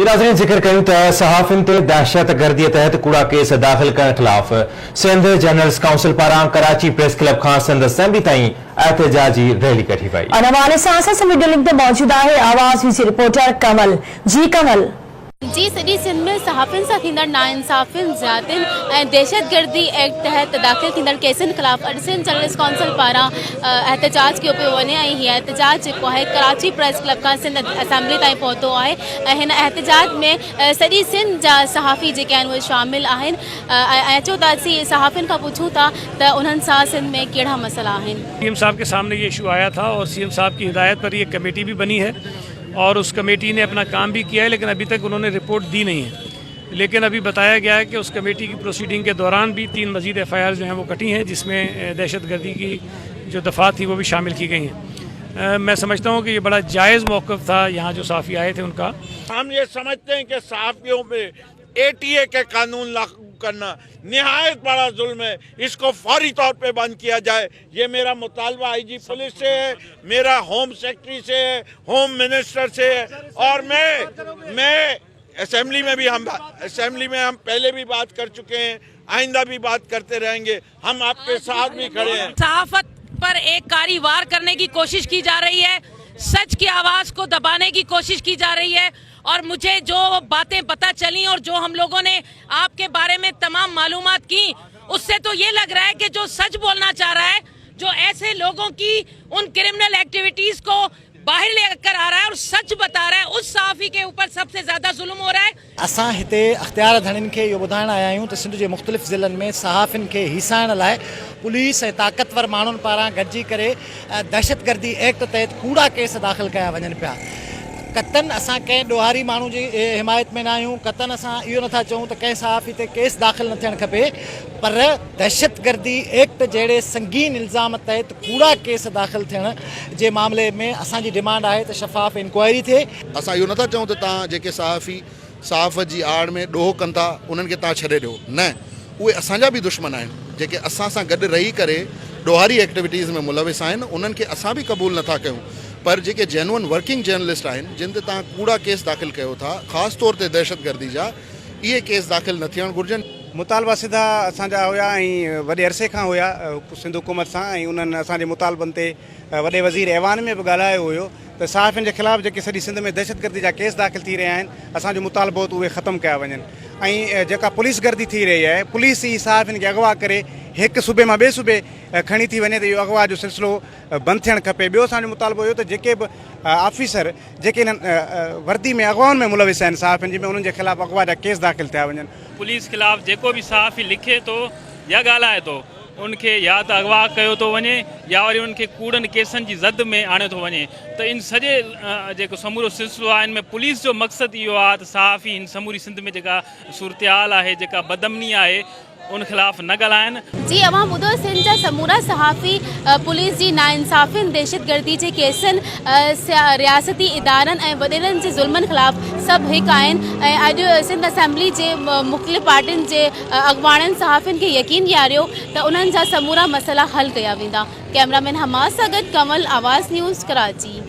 नाज़रीन ज़िक्र कयूं त सहाफ़िन ते दहशतगर्दी तहत कूड़ा केस दाख़िल करण खिलाफ़ सिंध जर्नलिस्ट काउंसिल पारां कराची प्रेस क्लब खां सिंध असेंबली ताईं एहतजाजी रैली कढी वई। हवाले सां असां सां वीडियो लिंक ते मौजूद आहे आवाज़ न्यूज़ रिपोर्टर कमल। जी कमल। जी सॼी सिंध में सहाफ़िन सां थींदड़ नाइंसाफ़ियुनि ज़्यादतियुनि ऐं दहशतगर्दी एक्ट तहत दाख़िल थींदड़ केसनि ख़िलाफ़ अॼु सिंध जर्नलिस्ट काउंसिल पारां एहतजाज कयो पियो वञे ऐं हीअ एहतजाज जेको आहे कराची प्रेस क्लब खां सिंध असेंबली ताईं पहुतो आहे ऐं हिन एहतजाज में सॼी सिंध जा सहाफ़ी जेके आहिनि उहे शामिल आहिनि ऐं अचो त असीं सहाफ़ियुनि खां पुछूं था त उन्हनि सां सिंध में कहिड़ा मसइला आहिनि। सीएम साहब के सामने ये इशू आया था और सीएम साहब की हिदायत पर ये कमेटी भी बनी है और उस कमेटी ने अपना काम भी किया है, लेकिन अभी तक उन्होंने रिपोर्ट दी नहीं है। लेकिन अभी बताया गया है कि उस कमेटी की प्रोसीडिंग के दौरान भी 3 मज़ीद FIR जो हैं वो कटी हैं, जिसमें दहशतगर्दी की जो दफ़ात थी वो भी शामिल की गई हैं। मैं समझता हूँ कि ये बड़ा जायज़ मौक़िफ़ था यहाँ जो सहाफ़ी आए थे उनका। हम ये समझते हैं कि सहाफ़ियों पे ATA के कानून लागू करना निहायत बड़ा जुल्म है, इसको फौरी तौर पे बंद किया जाए। ये मेरा मुतालबा IG पुलिस से है, मेरा होम सेक्रेटरी से है, होम मिनिस्टर से है और मैं असेंबली में हम पहले भी बात कर चुके हैं, आइंदा भी बात करते रहेंगे। हम आपके साथ भी खड़े हैं। सहाफत पर एक कारी वार करने की कोशिश की जा रही है, सच की आवाज को दबाने की कोशिश की जा रही है और मुझे जो बातें पता चली और जो हम लोगों ने आपके बारे में तमाम मालूमात की, उससे तो ये लग रहा है कि जो सच बोलना चाह रहा है, जो ऐसे लोगों की उन क्रिमिनल एक्टिविटीज को बाहर लेकर आ रहा है और सच बता रहा है, उस सहाफ़ी के ऊपर सबसे ज्यादा जुल्म हो रहा है। असां हिते अख्तियार धणिन खे इहो ॿुधाइण आया आहियूं त सिंध जे मुख़्तलिफ़ ज़िलनि में सहाफ़िन खे हिसाइण लाइ पुलिस ऐं ताक़तवर माण्हुनि पारां गॾिजी करे दहशतगर्दी एक्ट तहत कूड़ा केस दाख़िल कया वञनि पिया। कतन असां कंहिं ॾोहारी माण्हू जी हिमायत में न आहियूं, कतन असां इहो नथा चऊं त कंहिं सहाफ़ी ते केस दाख़िल न थियणु खपे, पर दहशतगर्दी एक्ट जहिड़े संगीन इल्ज़ाम तहत कूड़ा केस दाख़िल थियण जे मामले में असांजी डिमांड आहे त शफ़ाफ़ इंक्वायरी थिए। असां इहो नथा चऊं त तव्हां जेके सहाफ़ी सहाफ़त जी आड़ में ॾोह कनि था उन्हनि खे तव्हां छॾे ॾियो, न, उहे असांजा बि दुश्मन आहिनि जेके असां सां गॾु रही करे ॾोहारी एक्टिविटीज़ में मुलविस आहिनि, उन्हनि खे असां बि क़बूल नथा कयूं। पर जेके जेन्युइन वर्किंग जर्नलिस्ट आहिनि जिन ते तव्हां कूड़ा केस दाख़िल कयो था, ख़ासि तौर ते दहशतगर्दी जा, इहे केस दाख़िल न थियणु घुरिजनि। मुतालबा सिधा असांजा हुया ऐं वॾे अरसे खां हुया सिंध हुकूमत सां, ऐं उन्हनि असांजे मुतालबनि ते वॾे वज़ीर ऐवान में बि ॻाल्हायो हुयो त सहाफ़ियुनि जे ख़िलाफ़ु जेके सॼी सिंध में दहशतगर्दी जा केस दाख़िल थी रहिया आहिनि, असांजो मुतालबो त उहे ख़तमु कया वञनि। ऐं जेका पुलिस गर्दी थी रही आहे, पुलिस ई सहाफ़ियुनि खे अगवा करे हिकु सूबे मां ॿिए सूबे खणी थी वञे त इहो अगवा जो सिलसिलो बंदि थियणु खपे। ॿियो असांजो मुतालबो इहो त जेके बि ऑफिसर जेके हिननि वर्दी में अगवाउनि में मुलविस आहिनि सहाफ़ियुनि जी में, उन्हनि जे ख़िलाफ़ु अगवा जा केस दाख़िल थिया वञनि। पुलिस खिलाफ़ जेको भी सहाफ़ी लिखे तो या ॻाल्हाए तो उनके या त अगवा कयो तो वञे या वरी उनके कूड़नि केसनि जी ज़द में आणे तो वञे। त इन सॼे जेको समूरो सिलसिलो आहे, इन में पुलिस जो मक़सदु इहो आहे त सहाफ़ी इन समूरी सिंध में जेका सूरतहाल आहे, जेका बदमनी आहे, उन खिलाफ़ न ॻाल्हाइनि। जी अवां ॿुधो, सिंध जा समूरा सहाफ़ी पुलिस जी नाइंसाफ़ियुनि, दहशतगर्दी जे केसनि, रियासती इदारनि ऐं वॾेरनि जे ज़ुल्मनि ख़िलाफ़ सभु हिकु आहिनि ऐं अॼु सिंध असेंबली जे मुख़्तलिफ़ पार्टियुनि जे अॻुवाणनि सहाफ़ियुनि खे यकीन ॾियारियो त उन्हनि जा समूरा मसइला हल कया वेंदा। कैमरामैन हमास सां गॾु कमल, आवाज़ न्यूज़, कराची।